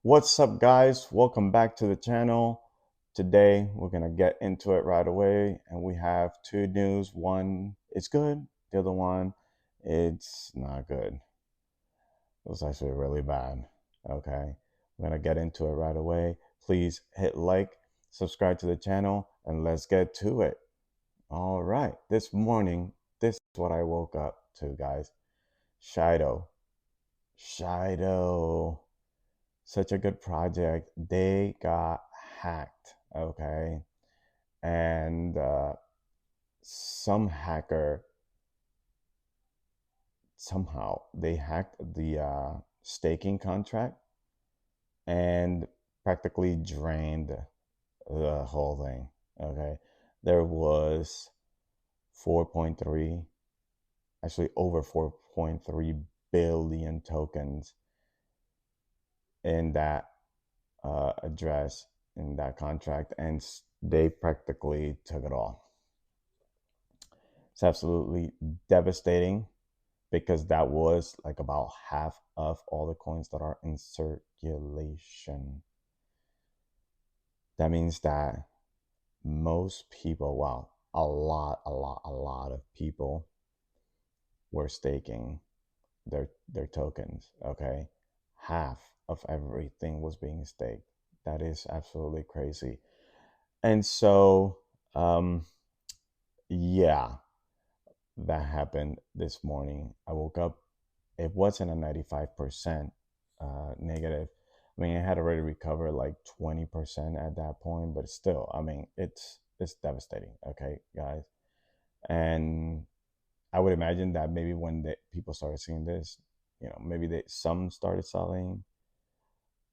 What's up, guys? Welcome back to the channel. Today, we're going to get into it right away, and we have two news. One is good, the other one, it's not good. It was actually really bad. Okay, we're going to get into it right away. Please hit like, subscribe to the channel, and let's get to it. All right, this morning, this is what I woke up to, guys. Shido. Shido. Such a good project. They got hacked, okay? And some hacker somehow they hacked the staking contract and practically drained the whole thing. Okay, there was 4.3, actually over 4.3 billion tokens in that address in that contract, and they practically took it all. It's absolutely devastating because that was like about half of all the coins that are in circulation. That means that most people, wow, a lot of people were staking their tokens. Okay, half of everything was being staked. That is absolutely crazy. And so, yeah, that happened this morning. I woke up, it wasn't a 95% negative. I mean, I had already recovered like 20% at that point, but still, I mean, it's devastating. Okay, guys. And I would imagine that maybe when people started seeing this, maybe some started selling.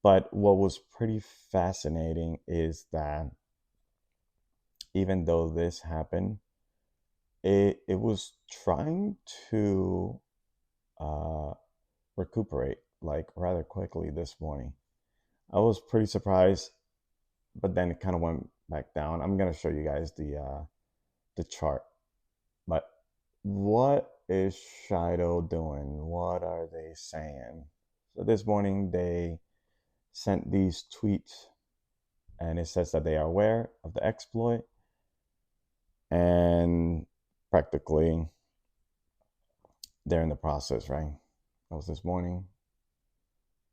But what was pretty fascinating is that even though this happened, it was trying to uh, recuperate like rather quickly this morning. I was pretty surprised, but then it kind of went back down. I'm gonna show you guys the chart. But what is Shido doing? What are they saying? So this morning they sent these tweets, and it says that they are aware of the exploit, and practically they're in the process, right? That was this morning.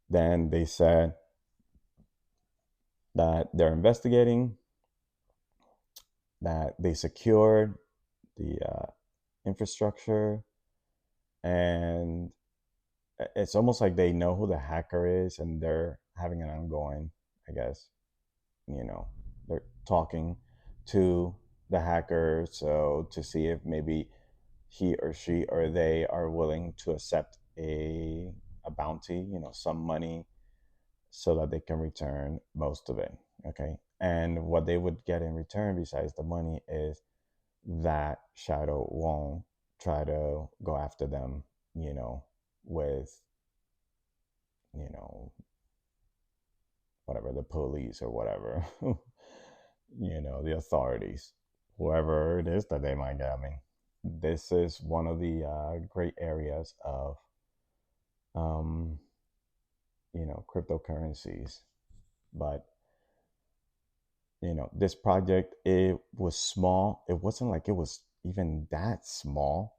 Then they said that they're investigating, that they secured the infrastructure, and it's almost like they know who the hacker is and they're having an ongoing, I guess, they're talking to the hacker, so to see if maybe he or she or they are willing to accept a bounty, some money, so that they can return most of it. Okay, and what they would get in return besides the money is that Shadow won't try to go after them, with, you know, whatever, the police or whatever, the authorities, whoever it is that they might get. I mean, this is one of the great areas of, um, cryptocurrencies. But, this project, it was small. It wasn't like it was even that small,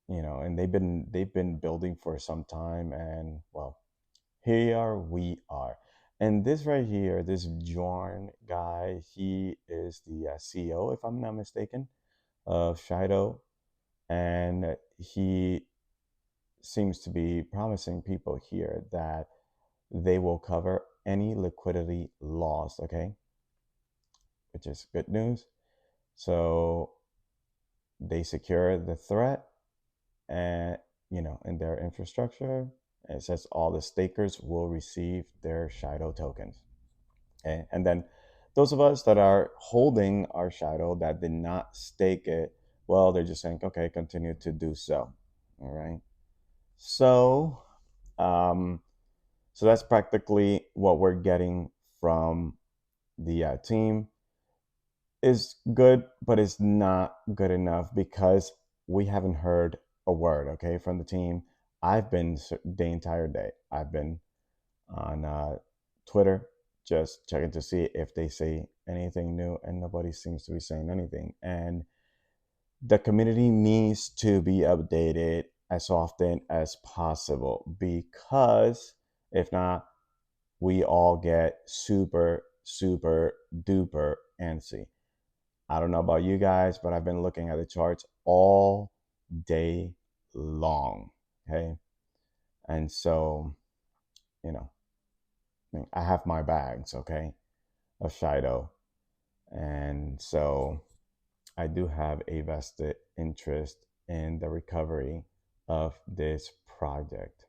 and they've been building for some time, and well, here we are. And this right here, this Jorn guy, he is the CEO, if I'm not mistaken, of Shido, and he seems to be promising people here that they will cover any liquidity loss. Okay, which is good news. So they secure the threat, and in their infrastructure. It says all the stakers will receive their Shido tokens. Okay, and then those of us that are holding our Shido that did not stake it, well, they're just saying, okay, continue to do so. All right. So, um, so that's practically what we're getting from the team. Is good, but it's not good enough because we haven't heard a word, okay, from the team. I've been the entire day. I've been on Twitter, just checking to see if they say anything new, and nobody seems to be saying anything. And the community needs to be updated as often as possible, because if not, we all get super, super duper antsy. I don't know about you guys, but I've been looking at the charts all day long. Okay. And so, you know, I mean, I have my bags, okay, of Shido. And so I do have a vested interest in the recovery of this project.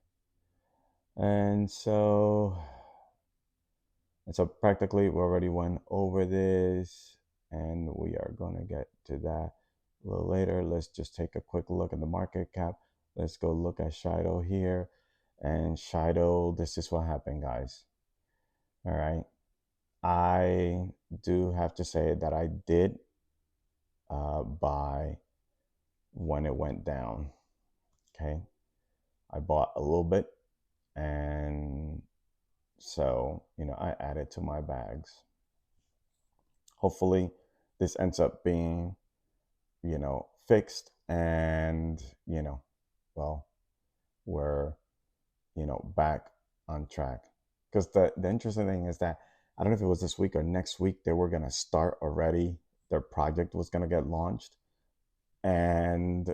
And so, practically we already went over this, and we are going to get to that a little later. Let's just take a quick look at the market cap. Let's go look at Shido here. And Shido, this is what happened, guys. All right. I do have to say that I did buy when it went down. Okay. I bought a little bit, and so, I added to my bags. Hopefully, this ends up being, fixed, and, well, we're, back on track. Because the interesting thing is that I don't know if it was this week or next week, they were going to start already. Their project was going to get launched. And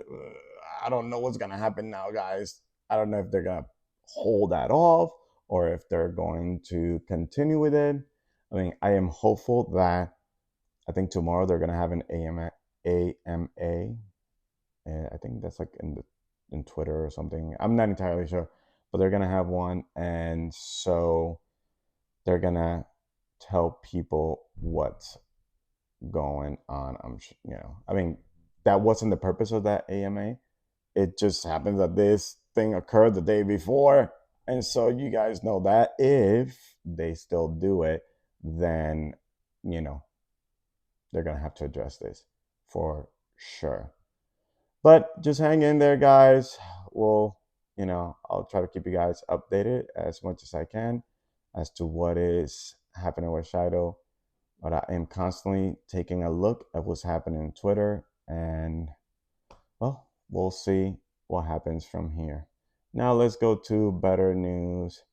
I don't know what's going to happen now, guys. I don't know if they're going to hold that off or if they're going to continue with it. I mean, I am hopeful that I think tomorrow they're going to have an AMA. And I think that's like in Twitter or something. I'm not entirely sure, but they're going to have one. And so they're going to tell people what's going on. I mean, that wasn't the purpose of that AMA. It just happens that this thing occurred the day before. And so you guys know that if they still do it, then, you know, they're going to have to address this for sure. But just hang in there, guys. Well, I'll try to keep you guys updated as much as I can as to what is happening with Shido. But I am constantly taking a look at what's happening on Twitter, and well, we'll see what happens from here. Now let's go to better news.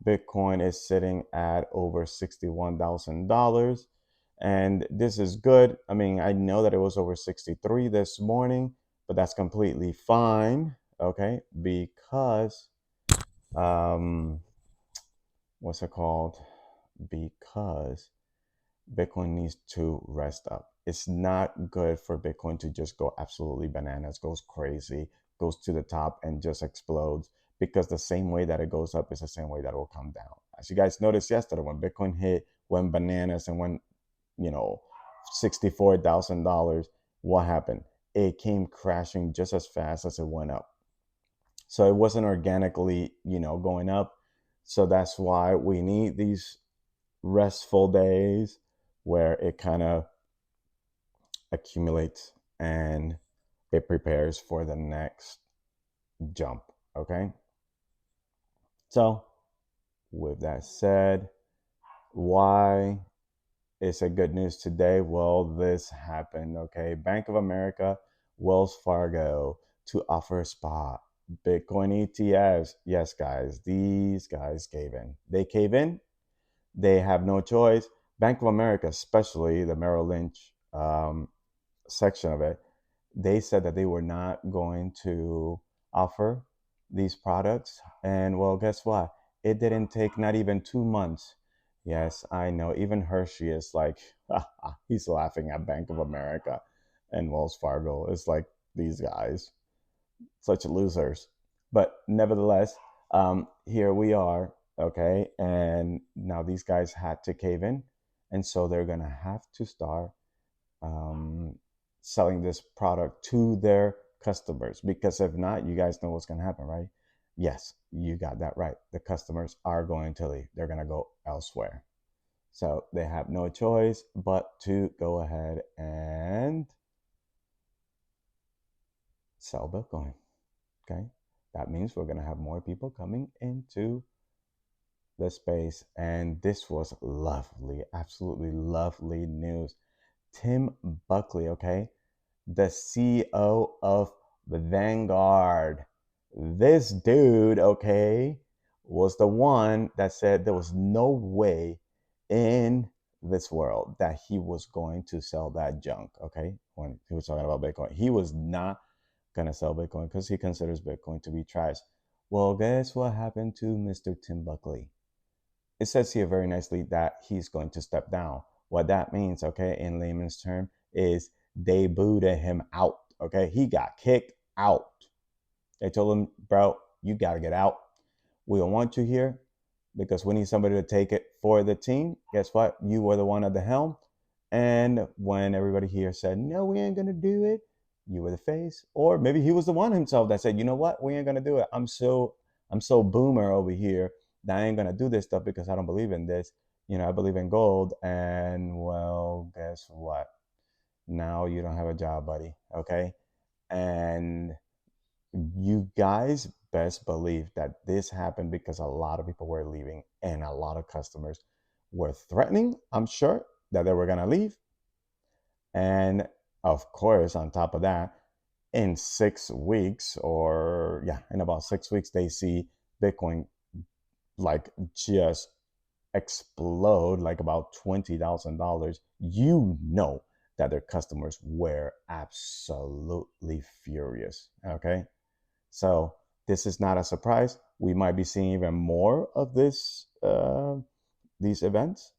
Bitcoin is sitting at over $61,000. And this is good. I mean, I know that it was over 63 this morning, but that's completely fine. Okay. Because, what's it called? Because Bitcoin needs to rest up. It's not good for Bitcoin to just go absolutely bananas, goes crazy, goes to the top and just explodes, because the same way that it goes up is the same way that it will come down. As you guys noticed yesterday, when Bitcoin went bananas and went, $64,000, what happened? It came crashing just as fast as it went up. So it wasn't organically, going up. So that's why we need these restful days where it kind of accumulates and it prepares for the next jump. Okay. So, with that said, why is it good news today? Well, this happened. Okay. Bank of America, Wells Fargo to offer spot Bitcoin ETFs. Yes, guys, these guys cave in. They cave in. They have no choice. Bank of America, especially the Merrill Lynch section of it, they said that they were not going to offer these products. And well, guess what? It didn't take not even 2 months. Yes, I know. Even Hershey is like, he's laughing at Bank of America and Wells Fargo. It's like, these guys, such losers. But nevertheless, here we are. Okay. And now these guys had to cave in. And so they're going to have to start um, selling this product to their customers, because if not, you guys know what's going to happen, right? Yes, you got that right. The customers are going to leave. They're going to go elsewhere. So they have no choice but to go ahead and sell Bitcoin. Okay. That means we're going to have more people coming into the space, and this was lovely, absolutely lovely news. Tim Buckley, okay, the CEO of the Vanguard. This dude, okay, was the one that said there was no way in this world that he was going to sell that junk, okay? When he was talking about Bitcoin, he was not going to sell Bitcoin because he considers Bitcoin to be trash. Well, guess what happened to Mr. Tim Buckley? It says here very nicely that he's going to step down. What that means, okay, in layman's term, is they booted him out. Okay, he got kicked out. They told him, bro, you got to get out. We don't want you here because we need somebody to take it for the team. Guess what? You were the one at the helm. And when everybody here said, no, we ain't going to do it, you were the face. Or maybe he was the one himself that said, you know what? We ain't going to do it. I'm so boomer over here that I ain't going to do this stuff because I don't believe in this. I believe in gold. And well, guess what? Now you don't have a job, buddy. Okay. And you guys best believe that this happened because a lot of people were leaving and a lot of customers were threatening, I'm sure, that they were going to leave. And of course, on top of that, in 6 weeks, or yeah, in about 6 weeks, they see Bitcoin like just explode like about $20,000. That their customers were absolutely furious. Okay. So this is not a surprise. We might be seeing even more of these events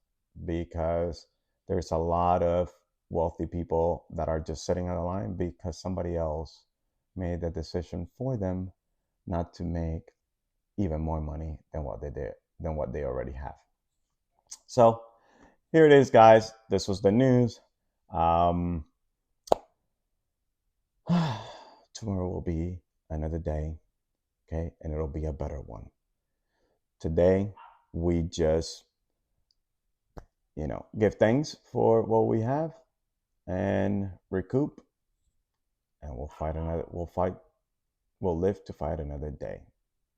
because there's a lot of wealthy people that are just sitting on the line because somebody else made the decision for them not to make even more money than what they already have. So here it is, guys. This was the news. Um, Tomorrow will be another day, okay, and it'll be a better one. Today, we just, give thanks for what we have and recoup, and we'll live to fight another day.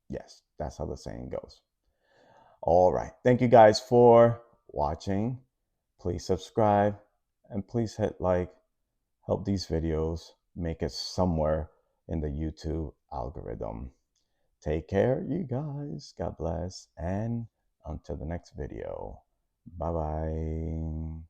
Yes, that's how the saying goes. All right. Thank you guys for watching. Please subscribe and please hit like. Help these videos make it somewhere in the YouTube algorithm. Take care, you guys. God bless. And until the next video. Bye bye.